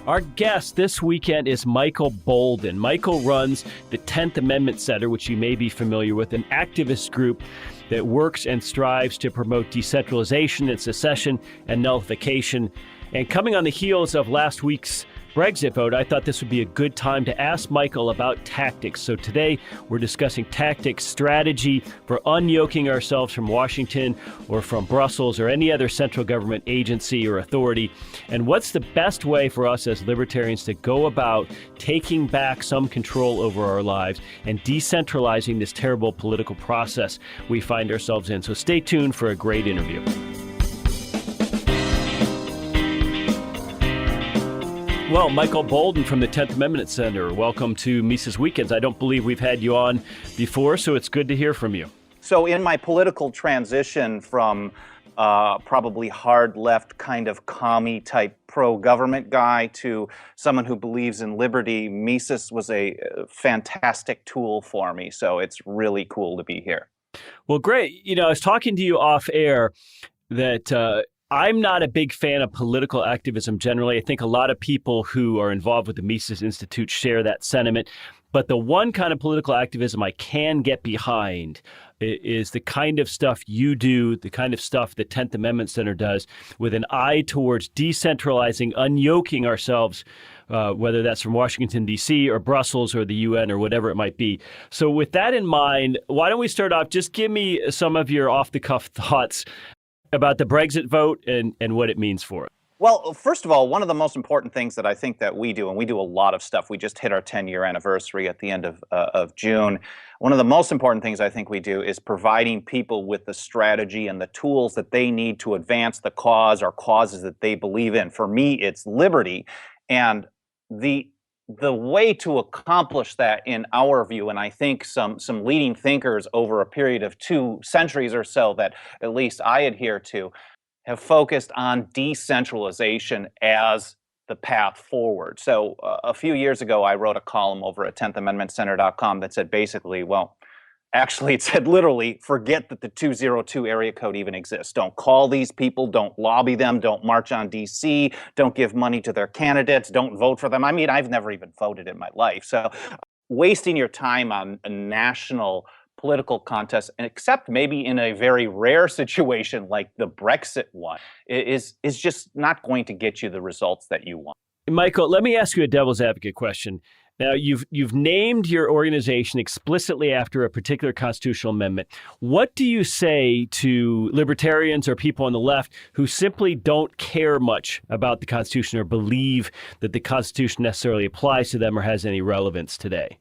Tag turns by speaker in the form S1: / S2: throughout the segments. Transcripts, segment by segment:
S1: Our guest this weekend is Michael Boldin. Michael runs the 10th Amendment Center, which you may be familiar with, an activist group that works and strives to promote decentralization and secession and nullification. And coming on the heels of last week's Brexit vote, I thought this would be a good time to ask Michael about tactics. So today we're discussing tactics, strategy for unyoking ourselves from Washington or from Brussels or any other central government agency or authority, and what's the best way for us as libertarians to go about taking back some control over our lives and decentralizing this terrible political process we find ourselves in. So stay tuned for a great interview. Well, Michael Boldin from the 10th Amendment Center, welcome to Mises Weekends. I don't believe we've had you on before, so it's good to hear from you.
S2: So in my political transition from probably hard left kind of commie type pro-government guy to someone who believes in liberty, Mises was a fantastic tool for me. So it's really cool to be here.
S1: Well, great. You know, I was talking to you off air that I'm not a big fan of political activism generally. I think a lot of people who are involved with the Mises Institute share that sentiment. But the one kind of political activism I can get behind is the kind of stuff you do, the kind of stuff the 10th Amendment Center does, with an eye towards decentralizing, unyoking ourselves, whether that's from Washington, D.C. or Brussels or the UN or whatever it might be. So with that in mind, why don't we start off? Just give me some of your off-the-cuff thoughts about the Brexit vote and what it means for it.
S2: Well, first of all, one of the most important things that I think that we do, and we do a lot of stuff, we just hit our 10-year anniversary at the end of June. One of the most important things I think we do is providing people with the strategy and the tools that they need to advance the cause or causes that they believe in. For me, it's liberty. And the way to accomplish that, in our view, and I think some leading thinkers over a period of 2 centuries or so that at least I adhere to, have focused on decentralization as the path forward. So a few years ago, I wrote a column over at 10thamendmentcenter.com that said basically, well, actually, it said literally, forget that the 202 area code even exists. Don't call these people, don't lobby them, don't march on DC, don't give money to their candidates, don't vote for them. I mean, I've never even voted in my life. So wasting your time on a national political contest, except maybe in a very rare situation like the Brexit one, is just not going to get you the results that you want.
S1: Michael, let me ask you a devil's advocate question. Now, you've named your organization explicitly after a particular constitutional amendment. What do you say to libertarians or people on the left who simply don't care much about the Constitution or believe that the Constitution necessarily applies to them or has any relevance today?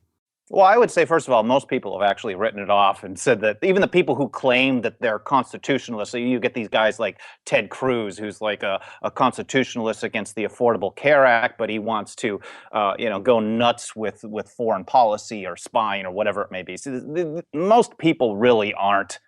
S2: Well, I would say, first of all, most people have actually written it off and said that even the people who claim that they're constitutionalists, so you get these guys like Ted Cruz, who's like a constitutionalist against the Affordable Care Act, but he wants to, go nuts with foreign policy or spying or whatever it may be. So most people really aren't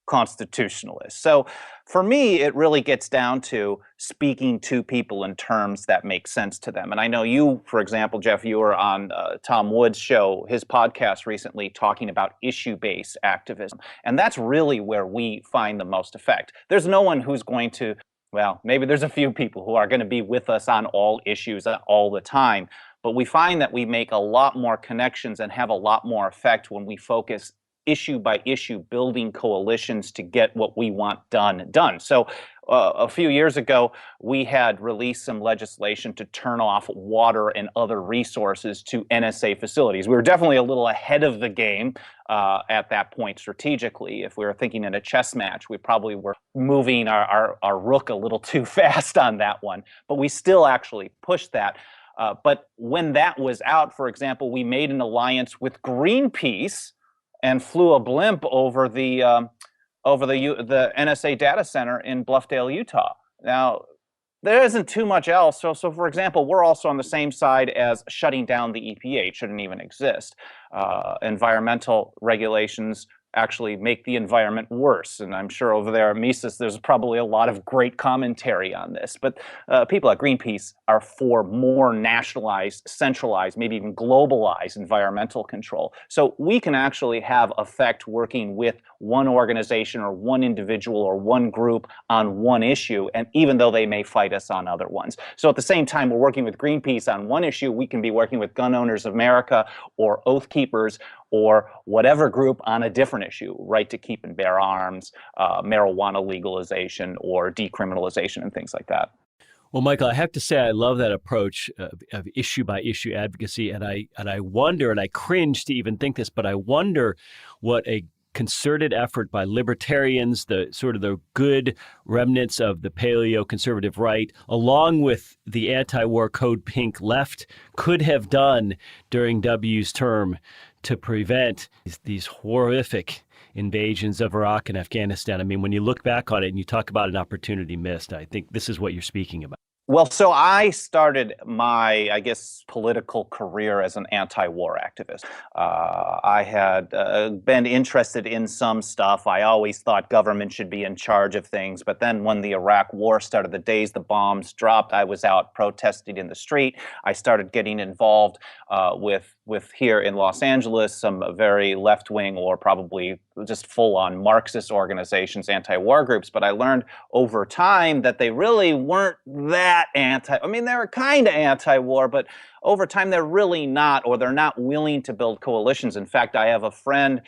S2: constitutionalists. So for me, it really gets down to speaking to people in terms that make sense to them. And I know you, for example, Jeff, you were on Tom Wood's show, his podcast recently, talking about issue-based activism. And that's really where we find the most effect. There's no one who's going to, well, maybe there's a few people who are going to be with us on all issues all the time. But we find that we make a lot more connections and have a lot more effect when we focus issue by issue, building coalitions to get what we want done. So a few years ago, we had released some legislation to turn off water and other resources to NSA facilities. We were definitely a little ahead of the game at that point strategically. If we were thinking in a chess match, we probably were moving our rook a little too fast on that one, but we still actually pushed that. But when that was out, for example, we made an alliance with Greenpeace and flew a blimp over the NSA data center in Bluffdale, Utah. Now, there isn't too much else. So for example, we're also on the same side as shutting down the EPA. It shouldn't even exist. Environmental regulations actually make the environment worse. And I'm sure over there at Mises, there's probably a lot of great commentary on this. But people at Greenpeace are for more nationalized, centralized, maybe even globalized environmental control. So we can actually have effect working with one organization or one individual or one group on one issue, and even though they may fight us on other ones. So at the same time we're working with Greenpeace on one issue, we can be working with Gun Owners of America or Oath Keepers or whatever group on a different issue, right to keep and bear arms, marijuana legalization or decriminalization and things like that.
S1: Well, Michael, I have to say I love that approach of issue by issue advocacy, and I wonder, and I cringe to even think this, but I wonder what a concerted effort by libertarians, the sort of the good remnants of the paleo-conservative right, along with the anti-war code pink left, could have done during W's term to prevent these horrific invasions of Iraq and Afghanistan. I mean, when you look back on it and you talk about an opportunity missed, I think this is what you're speaking about.
S2: Well, so I started my, I guess, political career as an anti-war activist. I had been interested in some stuff. I always thought government should be in charge of things. But then when the Iraq war started, the days the bombs dropped, I was out protesting in the street. I started getting involved with here in Los Angeles, some very left-wing or probably just full-on Marxist organizations, anti-war groups. But I learned over time that they really weren't that I mean, they were kind of anti-war, but over time they're really not, or they're not willing to build coalitions. In fact, I have a friend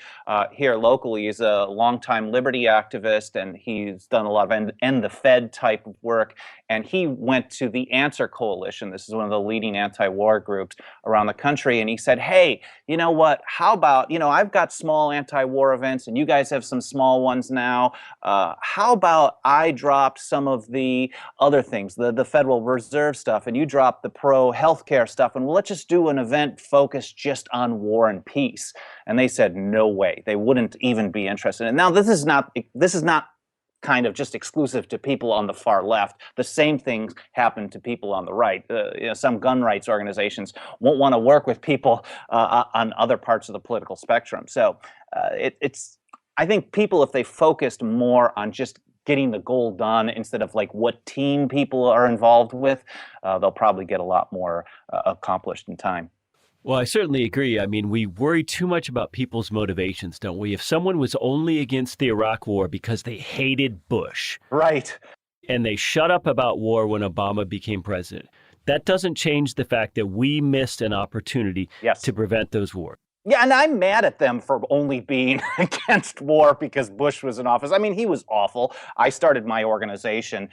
S2: here locally. He's a longtime liberty activist, and he's done a lot of end the Fed type of work. And he went to the Answer Coalition. This is one of the leading anti-war groups around the country. And he said, hey, you know what? How about, I've got small anti-war events, and you guys have some small ones now. How about I drop some of the other things, the Federal Reserve stuff, and you drop the pro-healthcare stuff, and let's just do an event focused just on war and peace. And they said, no way. They wouldn't even be interested. And now this is not kind of just exclusive to people on the far left. The same things happen to people on the right. Some gun rights organizations won't want to work with people on other parts of the political spectrum. So I think people, if they focused more on just getting the goal done instead of like what team people are involved with, they'll probably get a lot more accomplished in time.
S1: Well, I certainly agree. I mean, we worry too much about people's motivations, don't we? If someone was only against the Iraq war because they hated Bush,
S2: right,
S1: and they shut up about war when Obama became president, that doesn't change the fact that we missed an opportunity to prevent those wars.
S2: Yeah, and I'm mad at them for only being against war because Bush was in office. I mean, he was awful. I started my organization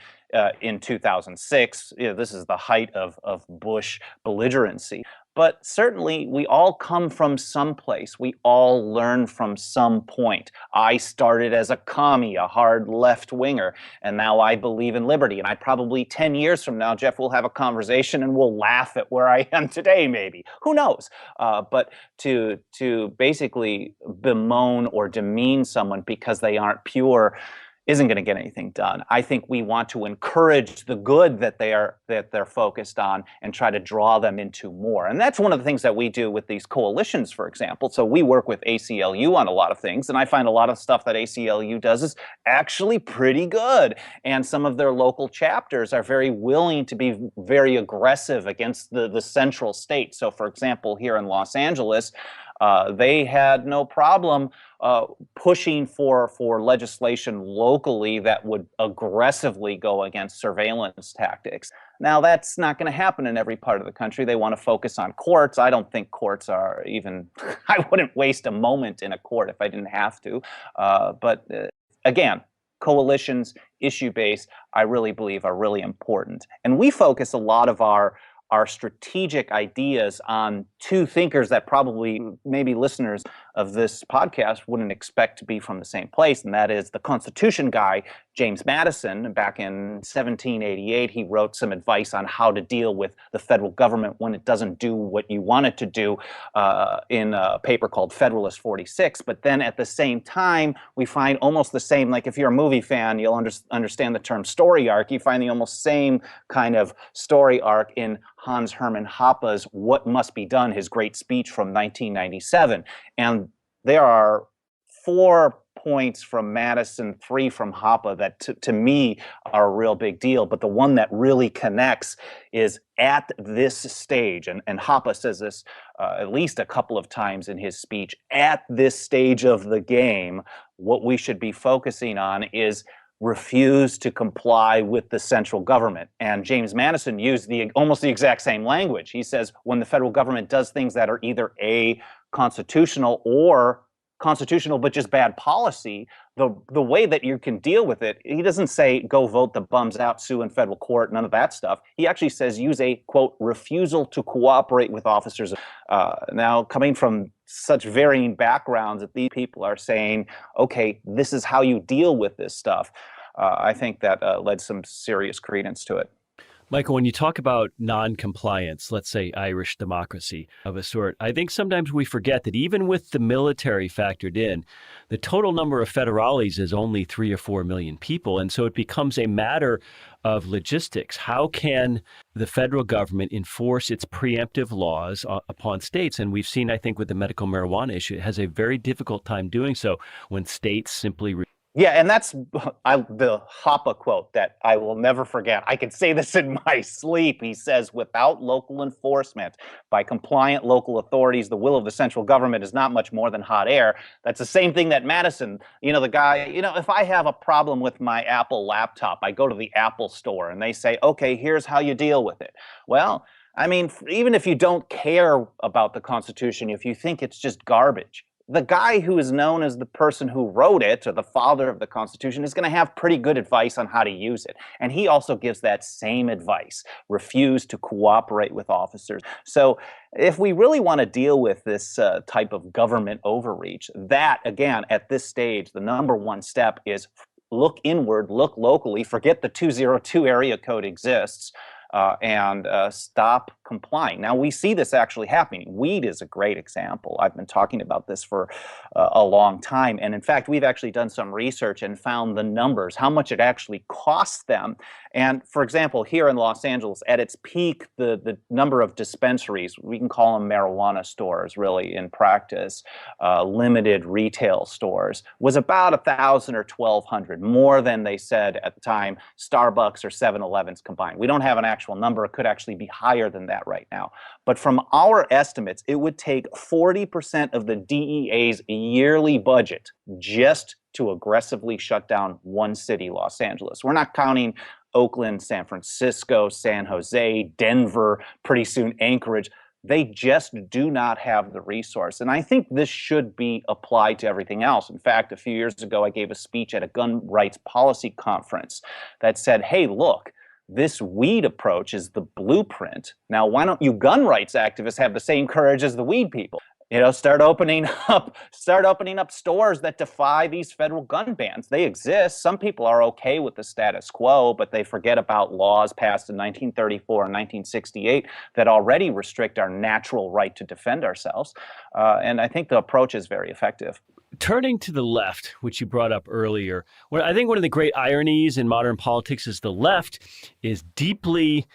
S2: in 2006. This is the height of Bush belligerency. But certainly, we all come from some place. We all learn from some point. I started as a commie, a hard left-winger, and now I believe in liberty. And I probably 10 years from now, Jeff, we'll have a conversation and we'll laugh at where I am today, maybe. Who knows? But to basically bemoan or demean someone because they aren't pure isn't going to get anything done. I think we want to encourage the good that they're focused on and try to draw them into more. And that's one of the things that we do with these coalitions, for example. So we work with ACLU on a lot of things, and I find a lot of stuff that ACLU does is actually pretty good. And some of their local chapters are very willing to be very aggressive against the central state. So for example, here in Los Angeles, they had no problem pushing for legislation locally that would aggressively go against surveillance tactics. Now, that's not going to happen in every part of the country. They want to focus on courts. I don't think courts are even, I wouldn't waste a moment in a court if I didn't have to. But again, coalitions, issue-based, I really believe are really important. And we focus a lot of our strategic ideas on two thinkers that probably maybe listeners of this podcast wouldn't expect to be from the same place, and that is the Constitution guy, James Madison. Back in 1788, he wrote some advice on how to deal with the federal government when it doesn't do what you want it to do in a paper called Federalist 46. But then at the same time, we find almost the same, like if you're a movie fan, you'll understand the term story arc. You find the almost same kind of story arc in Hans Hermann Hoppe's What Must Be Done, his great speech from 1997. And there are 4 points from Madison, 3 from Hoppe that to me are a real big deal. But the one that really connects is at this stage, and Hoppe says this at least a couple of times in his speech, at this stage of the game, what we should be focusing on is refuse to comply with the central government. And James Madison used almost the exact same language. He says when the federal government does things that are either A, constitutional, or constitutional but just bad policy, the way that you can deal with it, he doesn't say go vote the bums out, sue in federal court, none of that stuff. He actually says use a, quote, refusal to cooperate with officers. Now, coming from such varying backgrounds, that these people are saying, okay, this is how you deal with this stuff. I think that led some serious credence to it.
S1: Michael, when you talk about non-compliance, let's say Irish democracy of a sort, I think sometimes we forget that even with the military factored in, the total number of federales is only 3 or 4 million people. And so it becomes a matter of logistics. How can the federal government enforce its preemptive laws upon states? And we've seen, I think, with the medical marijuana issue, it has a very difficult time doing so when states simply
S2: Yeah, and that's the Hoppe quote that I will never forget. I can say this in my sleep. He says, without local enforcement by compliant local authorities, the will of the central government is not much more than hot air. That's the same thing that Madison, the guy, if I have a problem with my Apple laptop, I go to the Apple store and they say, okay, here's how you deal with it. Well, I mean, even if you don't care about the Constitution, if you think it's just garbage, the guy who is known as the person who wrote it, or the father of the Constitution, is going to have pretty good advice on how to use it. And he also gives that same advice: refuse to cooperate with officers. So if we really want to deal with this type of government overreach, that, again, at this stage, the number one step is look inward, look locally, forget the 202 area code exists, and stop complying. Now, we see this actually happening. Weed is a great example. I've been talking about this for a long time. And in fact, we've actually done some research and found the numbers, how much it actually costs them. And for example, here in Los Angeles, at its peak, the number of dispensaries, we can call them marijuana stores, really, in practice, limited retail stores, was about 1,000 or 1,200, more than they said at the time Starbucks or 7-Elevens combined. We don't have an actual number. It could actually be higher than that right now. But from our estimates, it would take 40% of the DEA's yearly budget just to aggressively shut down one city, Los Angeles. We're not counting Oakland, San Francisco, San Jose, Denver, pretty soon Anchorage. They just do not have the resource. And I think this should be applied to everything else. In fact, a few years ago, I gave a speech at a gun rights policy conference that said, hey, look, this weed approach is the blueprint. Now, why don't you gun rights activists have the same courage as the weed people? Start opening up stores that defy these federal gun bans. They exist. Some people are okay with the status quo, but they forget about laws passed in 1934 and 1968 that already restrict our natural right to defend ourselves. And I think the approach is very effective.
S1: Turning to the left, which you brought up earlier, I think one of the great ironies in modern politics is the left is deeply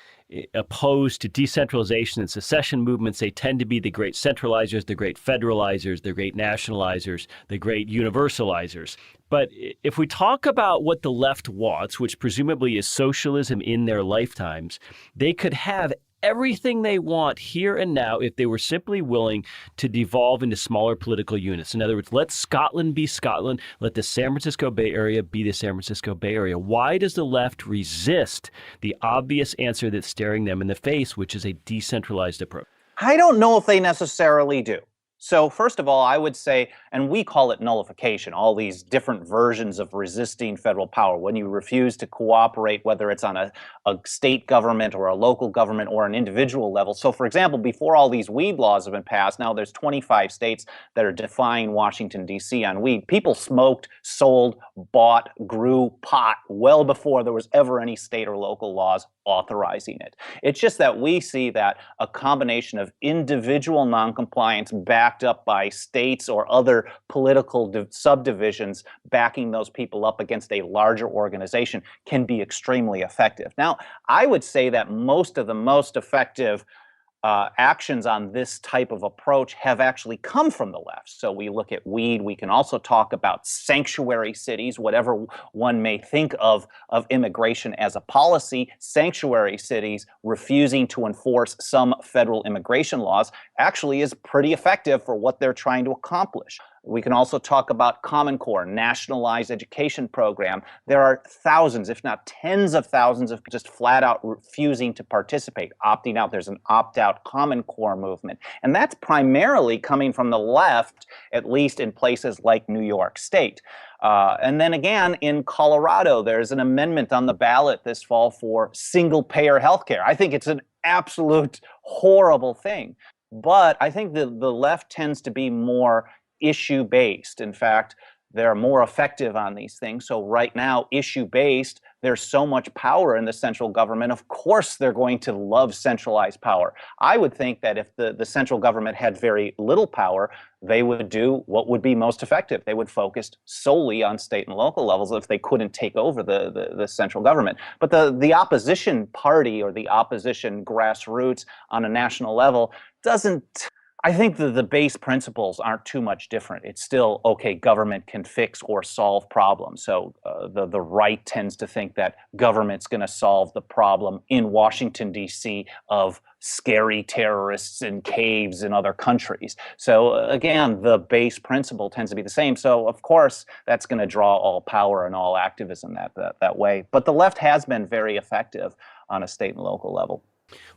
S1: opposed to decentralization and secession movements. They tend to be the great centralizers, the great federalizers, the great nationalizers, the great universalizers. But if we talk about what the left wants, which presumably is socialism in their lifetimes, they could have everything they want here and now if they were simply willing to devolve into smaller political units. In other words, let Scotland be Scotland, let the San Francisco Bay Area be the San Francisco Bay Area. Why does the left resist the obvious answer that's staring them in the face, which is a decentralized approach?
S2: I don't know if they necessarily do. So first of all, I would say, and we call it nullification, all these different versions of resisting federal power. When you refuse to cooperate, whether it's on a state government or a local government or an individual level. So for example, before all these weed laws have been passed, now there's 25 states that are defying Washington, D.C. on weed. People smoked, sold, bought, grew pot well before there was ever any state or local laws authorizing it. It's just that we see that a combination of individual noncompliance backed up by states or other political subdivisions backing those people up against a larger organization can be extremely effective. Now, I would say that most of the most effective actions on this type of approach have actually come from the left. So we look at weed. We can also talk about sanctuary cities, whatever one may think of immigration as a policy. Sanctuary cities refusing to enforce some federal immigration laws actually is pretty effective for what they're trying to accomplish. We can also talk about Common Core, nationalized education program. There are thousands, if not tens of thousands, of just flat out refusing to participate, opting out. There's an opt-out Common Core movement. And that's primarily coming from the left, at least in places like New York State. And then again, in Colorado, there's an amendment on the ballot this fall for single-payer health care. I think it's an absolute horrible thing. But I think the left tends to be more issue-based. In fact, they're more effective on these things. So right now, issue-based, there's so much power in the central government. Of course, they're going to love centralized power. I would think that if the central government had very little power, they would do what would be most effective. They would focus solely on state and local levels if they couldn't take over the central government. But the opposition party or the opposition grassroots on a national level doesn't. I think the base principles aren't too much different. It's still, okay, government can fix or solve problems. So the right tends to think that government's going to solve the problem in Washington, D.C. of scary terrorists in caves in other countries. So again, the base principle tends to be the same. So of course, that's going to draw all power and all activism that way. But the left has been very effective on a state and local level.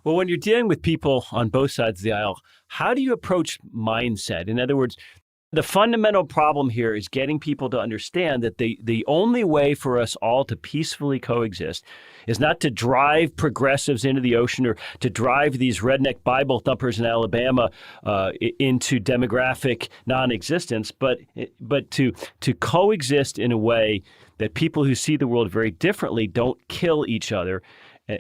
S1: Well, when you're dealing with people on both sides of the aisle, how do you approach mindset? In other words, the fundamental problem here is getting people to understand that the only way for us all to peacefully coexist is not to drive progressives into the ocean or to drive these redneck Bible thumpers in Alabama into demographic non-existence, but to coexist in a way that people who see the world very differently don't kill each other.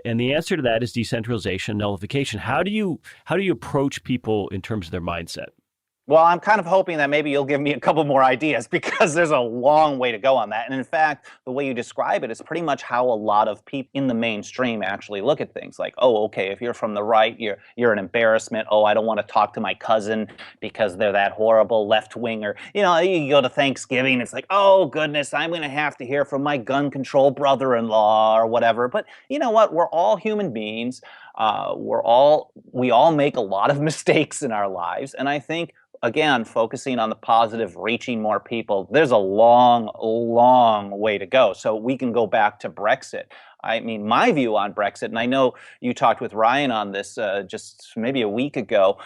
S1: And the answer to that is decentralization, nullification. How do you approach people in terms of their mindset?
S2: Well, I'm kind of hoping that maybe you'll give me a couple more ideas because there's a long way to go on that. And in fact, the way you describe it is pretty much how a lot of people in the mainstream actually look at things. Like, oh, okay, if you're from the right, you're an embarrassment. Oh, I don't want to talk to my cousin because they're that horrible left-winger. You know, you go to Thanksgiving, it's like, oh, goodness, I'm going to have to hear from my gun control brother-in-law or whatever. But you know what? We're all human beings. We all make a lot of mistakes in our lives. And I think, again, focusing on the positive, reaching more people, there's a long, long way to go. So we can go back to Brexit. I mean, my view on Brexit, and I know you talked with Ryan on this just maybe a week ago,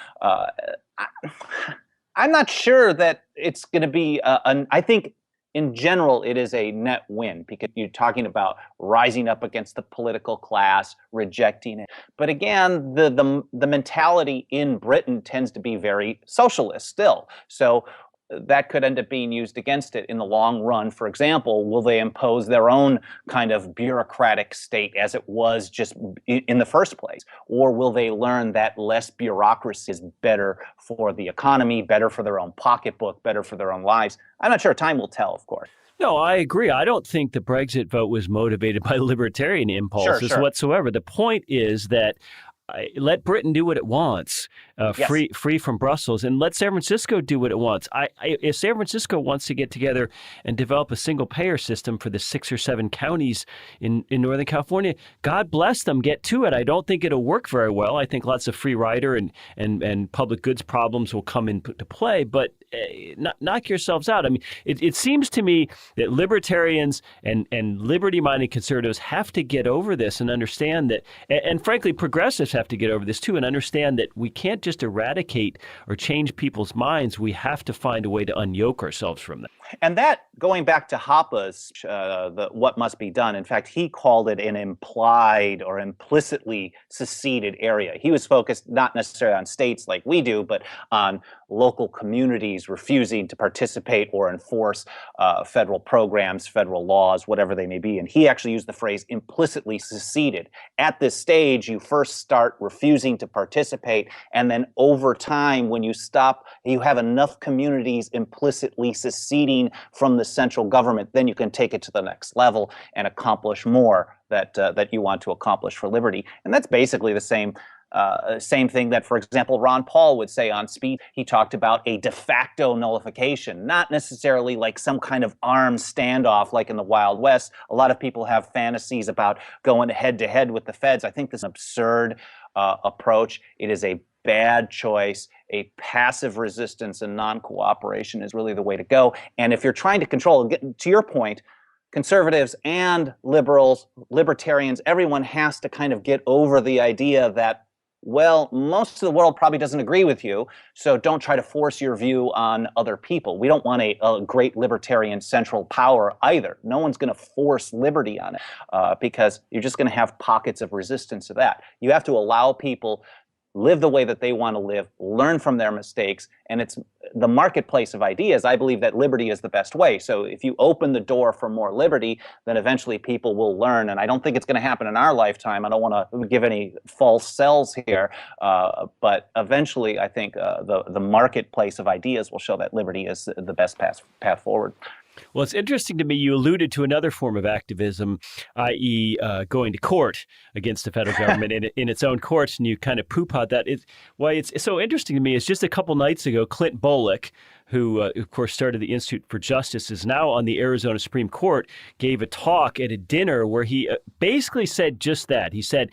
S2: I'm not sure that it's going to be, I think in general, it is a net win because you're talking about rising up against the political class, rejecting it. But again, the mentality in Britain tends to be very socialist still. So that could end up being used against it in the long run. For example, will they impose their own kind of bureaucratic state as it was just in the first place? Or will they learn that less bureaucracy is better for the economy, better for their own pocketbook, better for their own lives? I'm not sure. Time will tell, of course.
S1: No, I agree. I don't think the Brexit vote was motivated by libertarian impulses whatsoever. The point is that let Britain do what it wants, free from Brussels, and let San Francisco do what it wants. If San Francisco wants to get together and develop a single-payer system for the 6 or 7 counties in Northern California, God bless them, get to it. I don't think it'll work very well. I think lots of free rider and public goods problems will come into play, but knock yourselves out. I mean, it seems to me that libertarians and liberty-minded conservatives have to get over this and understand that, and frankly, progressives have to get over this too and understand that we can't just eradicate or change people's minds. We have to find a way to unyoke ourselves from them.
S2: And that, going back to Hoppe's, what must be done, in fact, he called it an implied or implicitly seceded area. He was focused not necessarily on states like we do, but on local communities refusing to participate or enforce federal programs, federal laws, whatever they may be. And he actually used the phrase implicitly seceded. At this stage, you first start refusing to participate, and then over time, when you stop, you have enough communities implicitly seceding from the central government, then you can take it to the next level and accomplish more that you want to accomplish for liberty. And that's basically the same Same thing that, for example, Ron Paul would say on speech. He talked about a de facto nullification, not necessarily like some kind of armed standoff like in the Wild West. A lot of people have fantasies about going head to head with the feds. I think this is an absurd approach. It is a bad choice. A passive resistance and non-cooperation is really the way to go. And if you're trying to control, to your point, conservatives and liberals, libertarians, everyone has to kind of get over the idea that, well, most of the world probably doesn't agree with you, so don't try to force your view on other people. We don't want a great libertarian central power either. No one's going to force liberty on it because you're just going to have pockets of resistance to that. You have to allow people live the way that they want to live, learn from their mistakes, and it's the marketplace of ideas. I believe that liberty is the best way. So if you open the door for more liberty, then eventually people will learn, and I don't think it's going to happen in our lifetime. I don't want to give any false sells here, but eventually I think the marketplace of ideas will show that liberty is the best path forward.
S1: Well, it's interesting to me, you alluded to another form of activism, i.e. Going to court against the federal government in its own courts, and you kind of poo-pawed that. Why it's so interesting to me is just a couple nights ago, Clint Bolick, who, of course, started the Institute for Justice, is now on the Arizona Supreme Court, gave a talk at a dinner where he basically said just that. He said,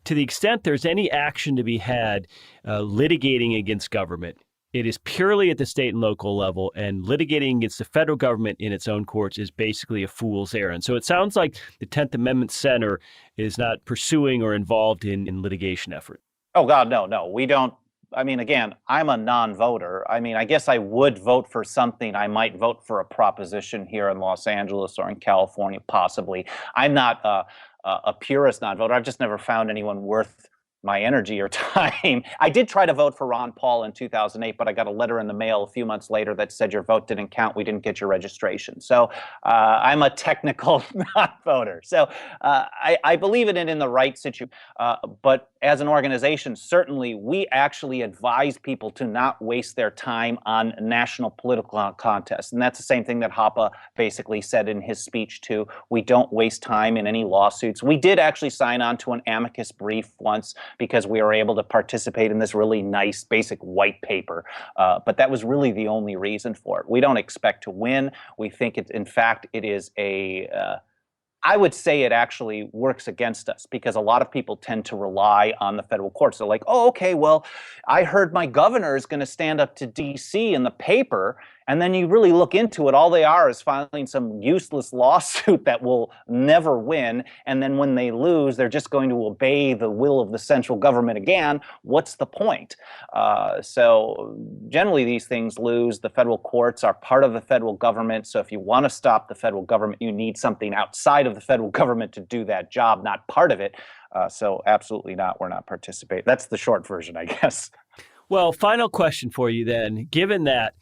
S1: to the extent there's any action to be had litigating against government, it is purely at the state and local level, and litigating against the federal government in its own courts is basically a fool's errand. So it sounds like the 10th Amendment Center is not pursuing or involved in litigation effort.
S2: Oh, God, no. We don't. I mean, again, I'm a non-voter. I mean, I guess I would vote for something. I might vote for a proposition here in Los Angeles or in California, possibly. I'm not a purist non-voter. I've just never found anyone worth my energy or time. I did try to vote for Ron Paul in 2008, but I got a letter in the mail a few months later that said your vote didn't count. We didn't get your registration. So I'm a technical non-voter. So I believe in it in the right situation. But as an organization, certainly we actually advise people to not waste their time on national political contests. And that's the same thing that Hoppe basically said in his speech too. We don't waste time in any lawsuits. We did actually sign on to an amicus brief once because we were able to participate in this really nice basic white paper. But that was really the only reason for it. We don't expect to win. We think in fact, it is I would say it actually works against us because a lot of people tend to rely on the federal courts. They're like, oh, okay, well, I heard my governor is going to stand up to D.C. in the paper. And then you really look into it, all they are is filing some useless lawsuit that will never win. And then when they lose, they're just going to obey the will of the central government again. What's the point? So generally these things lose. The federal courts are part of the federal government. So if you want to stop the federal government, you need something outside of the federal government to do that job, not part of it. So absolutely not. We're not participating. That's the short version, I guess.
S1: Well, final question for you then. Given that,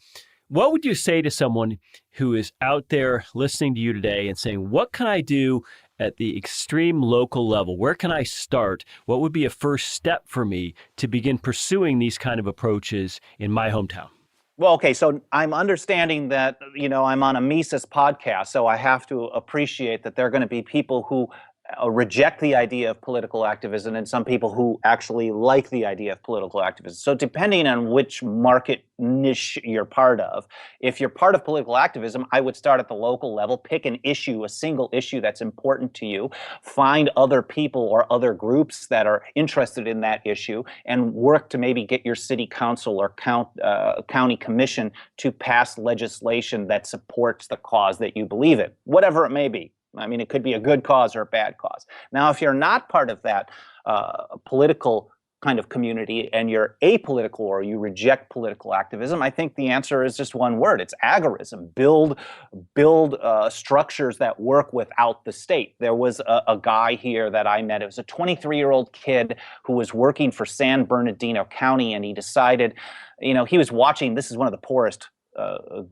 S1: what would you say to someone who is out there listening to you today and saying, what can I do at the extreme local level? Where can I start? What would be a first step for me to begin pursuing these kind of approaches in my hometown?
S2: Well, okay, so I'm understanding that, I'm on a Mises podcast, so I have to appreciate that there are going to be people who reject the idea of political activism and some people who actually like the idea of political activism. So depending on which market niche you're part of, if you're part of political activism, I would start at the local level, pick an issue, a single issue that's important to you, find other people or other groups that are interested in that issue, and work to maybe get your city council or county commission to pass legislation that supports the cause that you believe in, whatever it may be. I mean, it could be a good cause or a bad cause. Now, if you're not part of that political kind of community and you're apolitical or you reject political activism, I think the answer is just one word. It's agorism. Build structures that work without the state. There was a guy here that I met. It was a 23-year-old kid who was working for San Bernardino County, and he decided, he was watching, this is one of the poorest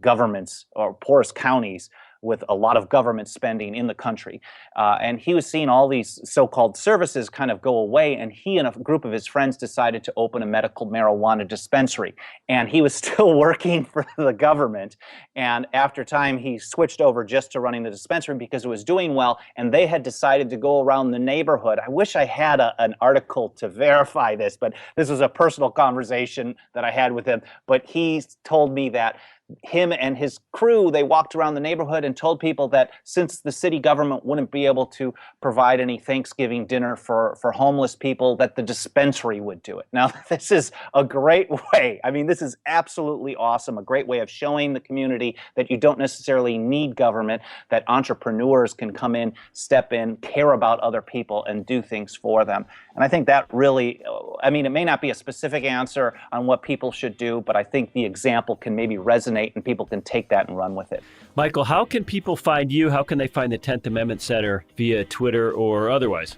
S2: governments or poorest counties with a lot of government spending in the country. And he was seeing all these so-called services kind of go away, and he and a group of his friends decided to open a medical marijuana dispensary. And he was still working for the government. And after time, he switched over just to running the dispensary because it was doing well, and they had decided to go around the neighborhood. I wish I had an article to verify this, but this was a personal conversation that I had with him. But he told me that him and his crew, they walked around the neighborhood and told people that since the city government wouldn't be able to provide any Thanksgiving dinner for homeless people, that the dispensary would do it. Now, this is a great way. I mean, this is absolutely awesome. A great way of showing the community that you don't necessarily need government, that entrepreneurs can come in, step in, care about other people, and do things for them. And I think that really, I mean, it may not be a specific answer on what people should do, but I think the example can maybe resonate and people can take that and run with it.
S1: Michael, how can people find you? How can they find the 10th Amendment Center via Twitter or otherwise?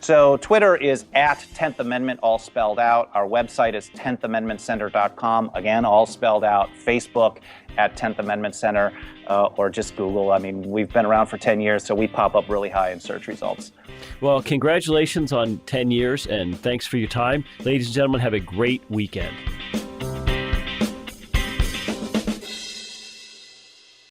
S2: So Twitter is at 10th Amendment, all spelled out. Our website is 10thamendmentcenter.com, again, all spelled out. Facebook at 10th Amendment Center, or just Google. I mean, we've been around for 10 years, so we pop up really high in search results.
S1: Well, congratulations on 10 years, and thanks for your time. Ladies and gentlemen, have a great weekend.